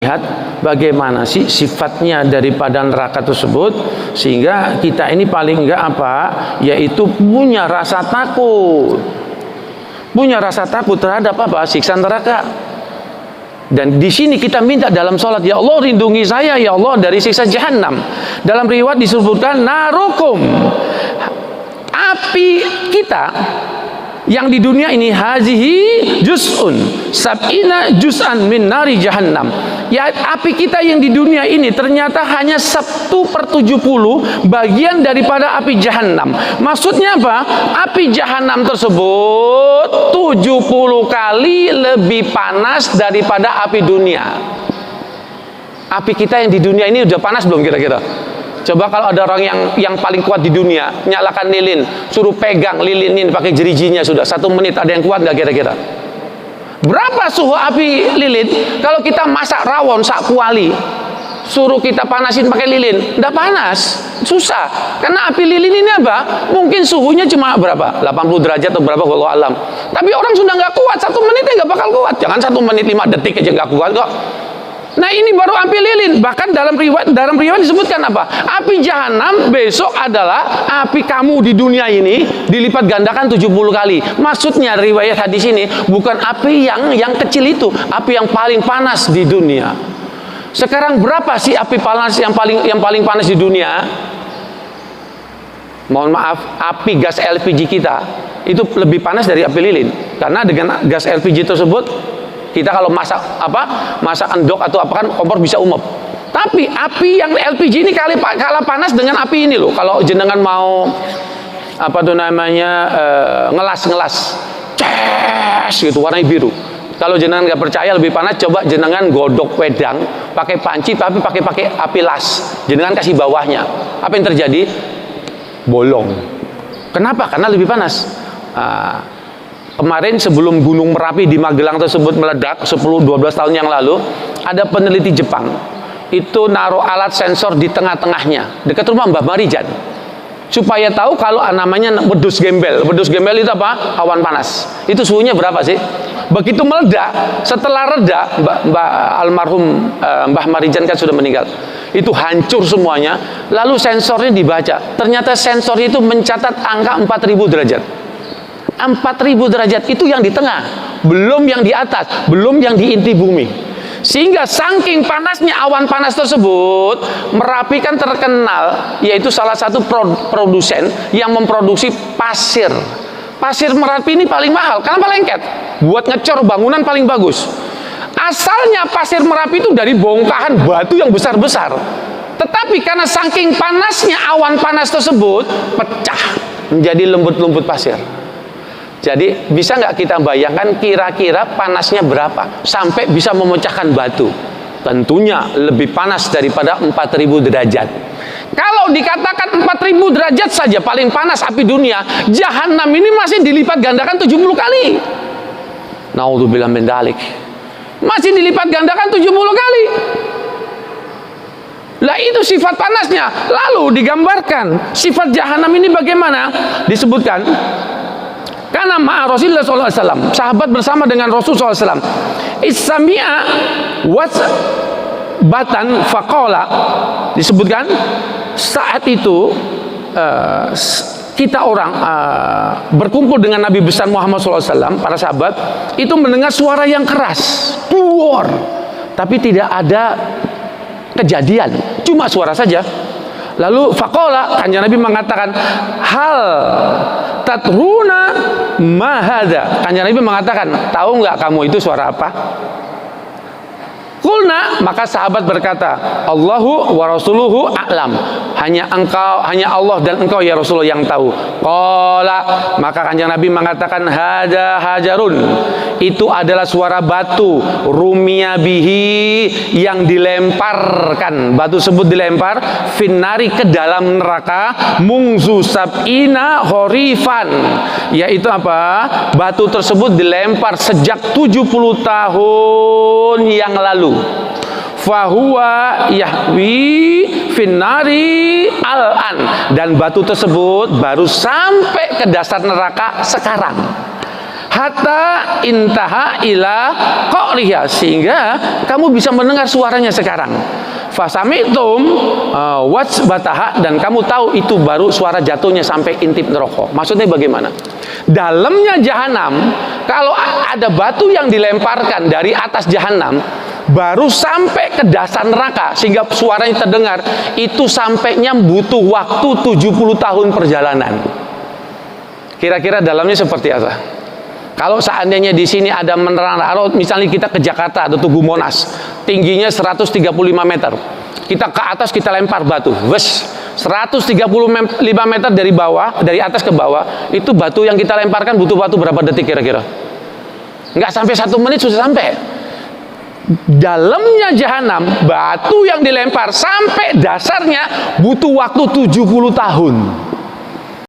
lihat bagaimana sih sifatnya daripada neraka tersebut, sehingga kita ini paling enggak yaitu punya rasa takut terhadap siksa neraka. Dan di sini kita minta dalam sholat, ya Allah lindungi saya ya Allah dari siksa jahanam. Dalam riwayat disebutkan narukum, api kita yang di dunia ini, hazihi juz'un sab'ina juz'an min nari jahannam. Ya, api kita yang di dunia ini ternyata hanya 1/70 bagian daripada api jahanam. Maksudnya apa? Api jahanam tersebut 70 kali lebih panas daripada api dunia. Api kita yang di dunia ini udah panas belum kira-kira? Coba kalau ada orang yang paling kuat di dunia, nyalakan lilin, suruh pegang lilinin pakai jerijinya, sudah 1 menit, ada yang kuat nggak kira-kira? Berapa suhu api lilin? Kalau kita masak rawon sak kuali, suruh kita panasin pakai lilin, nggak panas, susah. Karena api lilin ini mungkin suhunya cuma berapa? 80 derajat atau berapa, wallahu alam. Tapi orang sudah nggak kuat, 1 menitnya nggak bakal kuat. Jangan 1 menit 5 detik aja nggak kuat kok. Nah, ini baru api lilin. Bahkan dalam riwayat disebutkan api jahanam besok adalah api kamu di dunia ini dilipat gandakan 70 kali. Maksudnya riwayat hadis ini bukan api yang kecil itu, api yang paling panas di dunia. Sekarang berapa sih api panas yang paling panas di dunia? Mohon maaf, api gas LPG kita itu lebih panas dari api lilin. Karena dengan gas LPG tersebut kita kalau masak endok atau kan kompor bisa umep. Tapi api yang LPG ini kalah panas dengan api ini loh. Kalau jenengan mau ngelas ces gitu warnanya biru. Kalau jenengan nggak percaya lebih panas, coba jenengan godok wedang pakai panci tapi pakai api las. Jenengan kasih bawahnya. Apa yang terjadi? Bolong. Kenapa? Karena lebih panas. Kemarin sebelum Gunung Merapi di Magelang tersebut meledak 10-12 tahun yang lalu, ada peneliti Jepang itu naruh alat sensor di tengah-tengahnya dekat rumah Mbah Marijan supaya tahu kalau namanya wedus gembel. Wedus gembel itu awan panas. Itu suhunya berapa sih? Begitu meledak, setelah reda, almarhum Mbah Marijan kan sudah meninggal, itu hancur semuanya. Lalu sensornya dibaca, ternyata sensornya itu mencatat angka 4000 derajat. 4000 derajat itu yang di tengah, belum yang di atas, belum yang di inti bumi. Sehingga saking panasnya awan panas tersebut, Merapi kan terkenal, yaitu salah satu produsen yang memproduksi pasir. Pasir Merapi ini paling mahal karena lengket, buat ngecor bangunan paling bagus. Asalnya pasir Merapi itu dari bongkahan batu yang besar-besar, tetapi karena saking panasnya awan panas tersebut, pecah menjadi lembut-lembut pasir. Jadi bisa nggak kita bayangkan kira-kira panasnya berapa sampai bisa memecahkan batu? Tentunya lebih panas daripada 4000 derajat. Kalau dikatakan 4000 derajat saja paling panas api dunia, jahanam ini masih dilipat gandakan 70 kali. Naudzubillah min dzalik. Masih dilipat gandakan 70 kali. Lah itu sifat panasnya. Lalu digambarkan sifat jahanam ini bagaimana? Disebutkan karena ma'a Rasulullah SAW, sahabat bersama dengan Rasulullah SAW, Isami'a wasbatan faqala, disebutkan saat itu kita orang berkumpul dengan Nabi besar Muhammad SAW, para sahabat itu mendengar suara yang keras, buar, tapi tidak ada kejadian, cuma suara saja. Lalu faqala, kanjeng Nabi mengatakan, hal tatruna mahada. Kanjeng Nabi mengatakan, tahu nggak kamu itu suara apa? Kulna, maka sahabat berkata, Allahu wa rasuluhu a'lam. Hanya Allah dan engkau ya Rasulullah yang tahu. Qala, maka kanjeng Nabi mengatakan, hada hajarun. Itu adalah suara batu, rumiya bihi, yang dilemparkan. Batu tersebut dilempar finnari, ke dalam neraka, mungzu sab'ina horifan. Yaitu batu tersebut dilempar sejak 70 tahun yang lalu. Fahuwa yahwi finnari al-an, dan batu tersebut baru sampai ke dasar neraka sekarang. hatta intaha ila qa'riha, sehingga kamu bisa mendengar suaranya sekarang. Fasami'tum wajbataha, dan kamu tahu itu baru suara jatuhnya sampai intip neraka. Maksudnya bagaimana? Dalamnya jahanam, kalau ada batu yang dilemparkan dari atas jahanam baru sampai ke dasar neraka sehingga suaranya terdengar, itu sampainya butuh waktu 70 tahun perjalanan. Kira-kira dalamnya seperti apa? Kalau seandainya di sini ada menara, misalnya kita ke Jakarta ada Tugu Monas, tingginya 135 meter. Kita ke atas, kita lempar batu, wes 135 meter dari bawah, dari atas ke bawah, itu batu yang kita lemparkan butuh waktu berapa detik kira-kira? Nggak sampai 1 menit sudah sampai. Dalamnya jahanam, batu yang dilempar sampai dasarnya butuh waktu 70 tahun.